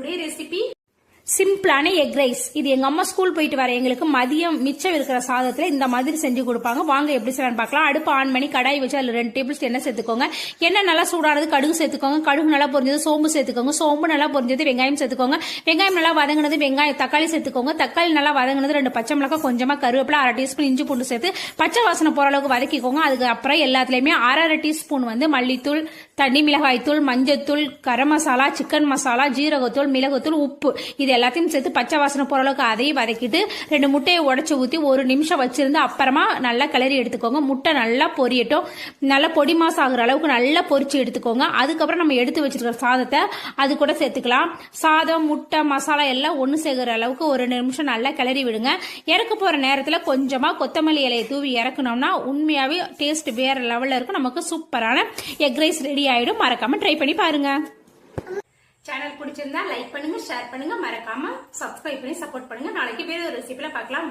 Today recipe சிம்பிளான egg rice. இது எங்க அம்மா ஸ்கூல் போயிட்டு வர எங்களுக்கு மதியம் மிச்சம் இருக்கிற சாதத்துல இந்த மாதிரி செஞ்சு கொடுப்பாங்க. வாங்க எப்படி செய்யலாம்னு பார்க்கலாம். அடுப்பு ஆன் பண்ணி கடாய் வச்சு அதுல 2 டேபிள் ஸ்பூன் எண்ணெய் சேர்த்துக்கோங்க. எண்ணெய் நல்லா சூடானது கடுகு சேர்த்துக்கோங்க. கடுகு நல்லா பொரிஞ்சது சோம்பு சேர்த்துக்கோங்க. சோம்பு நல்லா பொரிஞ்சது வெங்காயம் சேர்த்துக்கோங்க. வெங்காயம் நல்லா வதங்கினது தக்காளி சேர்த்துக்கோங்க. தக்காளி நல்லா வதங்கினது 2 பச்சை மிளகாய், கொஞ்சமா கருவேப்பிலை, 1/2 டீஸ்பூன் இஞ்சி பூண்டு சேர்த்து பச்சை வாசனை போற அளவுக்கு வதக்கிக்கோங்க. அதுக்கப்புறம் எல்லாத்துலயுமே 1/2 டீஸ்பூன் மல்லித்தூள், தனி மிளகாய் தூள், மஞ்சத்தூள், கரம் மசாலா, சிக்கன் மசாலா, ஜீரகத்தூள், மிளகுத்தூள், உப்பு இது எல்லாத்தையும் சேர்த்து பச்சை வாசனை போற அளவுக்கு அதையும் வதக்கிட்டு 2 முட்டையை உடைச்சு ஊத்தி 1 நிமிஷம் வச்சிருந்து அப்புறமா நல்லா கிளறி எடுத்துக்கோங்க. முட்டை நல்லா பொரியட்டும். நல்லா பொடி மாசம் ஆகுற அளவுக்கு நல்லா பொரிச்சு எடுத்துக்கோங்க. அதுக்கப்புறம் நம்ம எடுத்து வச்சிருக்கிற சாதத்தை அது கூட சேர்த்துக்கலாம். சாதம், முட்டை, மசாலா எல்லாம் ஒண்ணு சேர்க்கிற அளவுக்கு 1 நிமிஷம் நல்லா கிளறி விடுங்க. இறக்க போற நேரத்துல கொஞ்சமா கொத்தமல்லி இலையை தூவி இறக்கணும்னா உண்மையாவே டேஸ்ட் வேற லெவல்ல இருக்கும். நமக்கு சூப்பரான எக் ரைஸ் ரெடி ஆயிடும். மறக்காம ட்ரை பண்ணி பாருங்க. சேனல் பிடிச்சிருந்தா லைக் பண்ணுங்க, ஷேர் பண்ணுங்க, மறக்காம சப்ஸ்கிரைப் பண்ணி சப்போர்ட் பண்ணுங்க. நாளைக்கு வேற ஒரு ரெசிபில பார்க்கலாம்.